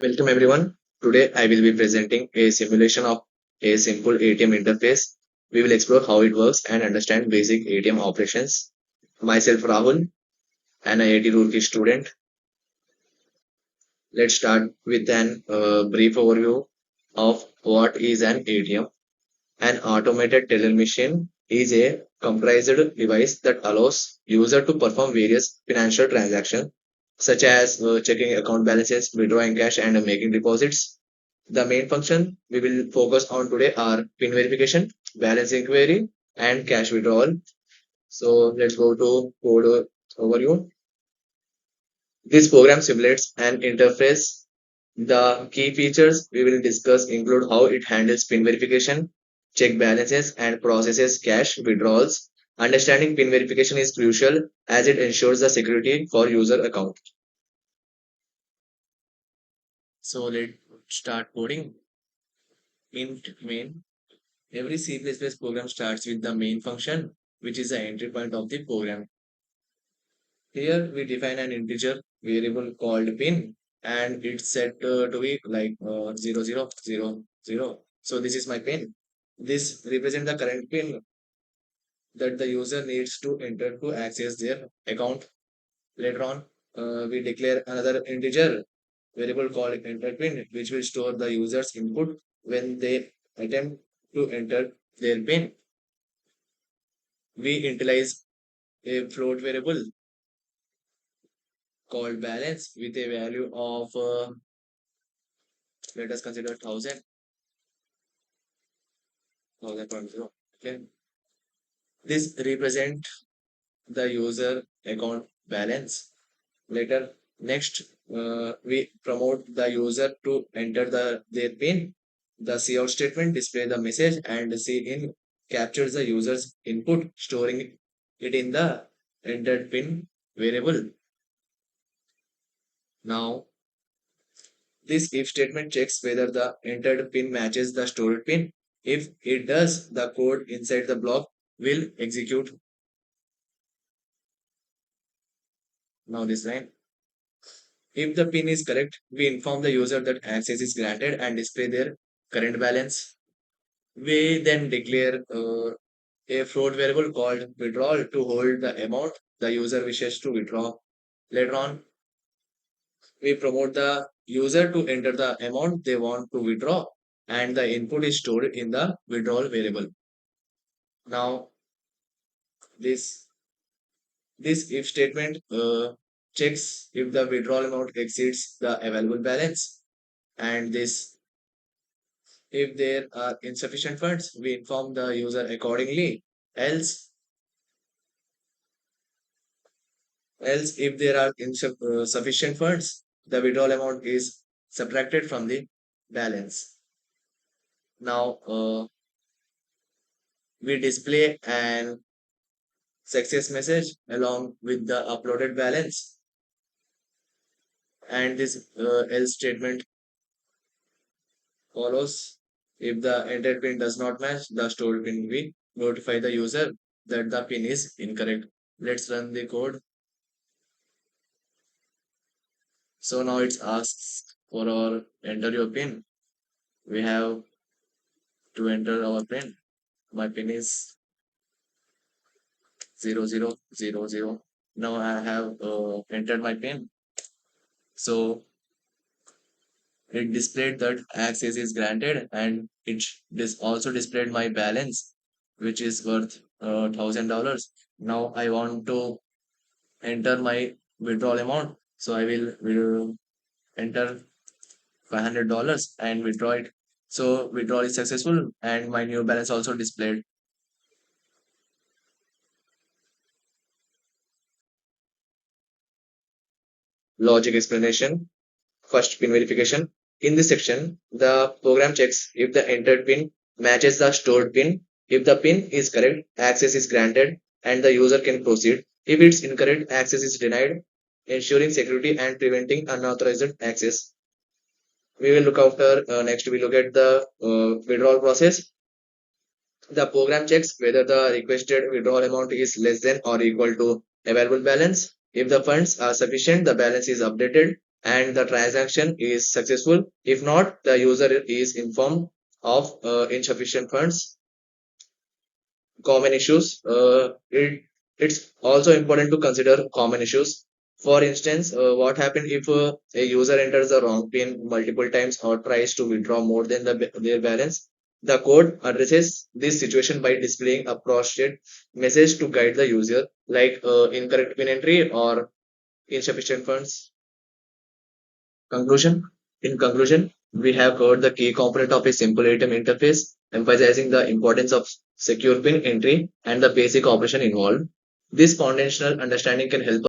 Welcome everyone. Today I will be presenting a simulation of a simple ATM interface. We will explore how it works and understand basic ATM operations. Myself Rahul, an IIT Roorkee student. Let's start with an brief overview of what is an ATM. An automated teller machine is a comprised device that allows user to perform various financial transactions such as checking account balances, withdrawing cash, and making deposits. The main function we will focus on today are PIN verification, balance inquiry, and cash withdrawal. So let's go to code overview. This program simulates an interface. The key features we will discuss include how it handles PIN verification, check balances, and processes cash withdrawals. Understanding PIN verification is crucial as it ensures the security for user account. So let's start coding. Int main. Every C++ program starts with the main function, which is the entry point of the program. Here we define an integer variable called pin, and it's set to be like 0000. So this is my pin. This represents the current pin that the user needs to enter to access their account. Later on, we declare another integer variable called enter pin, which will store the user's input when they attempt to enter their pin. We initialize a float variable called balance with a value of let us consider 1000. Okay, this represent the user account balance. Later, next, we promote the user to enter their pin. The cout statement display the message, and cin captures the user's input, storing it in the entered pin variable. Now, this if statement checks whether the entered pin matches the stored pin. If it does, the code inside the block will execute. Now this line. If the pin is correct, we inform the user that access is granted and display their current balance. We then declare a float variable called withdrawal to hold the amount the user wishes to withdraw. Later on, we promote the user to enter the amount they want to withdraw, and the input is stored in the withdrawal variable. Now, this this if statement checks if the withdrawal amount exceeds the available balance, and this if there are insufficient funds, we inform the user accordingly. Else, else if there are sufficient funds, the withdrawal amount is subtracted from the balance. Now, we display an success message along with the uploaded balance, and this else statement follows. If the entered pin does not match the stored pin, we notify the user that the pin is incorrect. Let's run the code. So now it asks for our enter your pin. We have to enter our pin. My pin is 0000. Now I have entered my pin. So it displayed that access is granted, and it also displayed my balance, which is worth $1,000. Now I want to enter my withdrawal amount. So I will enter $500 and withdraw it. So withdrawal is successful, and my new balance also displayed. Logic explanation. First, pin verification. In this section, the program checks if the entered pin matches the stored pin. If the pin is correct, access is granted and the user can proceed. If it's incorrect, access is denied, ensuring security and preventing unauthorized access. We will look after next. We look at the withdrawal process. The program checks whether the requested withdrawal amount is less than or equal to available balance. If the funds are sufficient, the balance is updated. and the transaction is successful. If not, the user is informed of insufficient funds. Common issues. It's also important to consider common issues. For instance, what happens if a user enters the wrong PIN multiple times or tries to withdraw more than their balance? The code addresses this situation by displaying a appropriate message to guide the user, like incorrect PIN entry or insufficient funds. Conclusion. In conclusion, we have covered the key component of a simple ATM interface, emphasizing the importance of secure PIN entry and the basic operation involved. This foundational understanding can help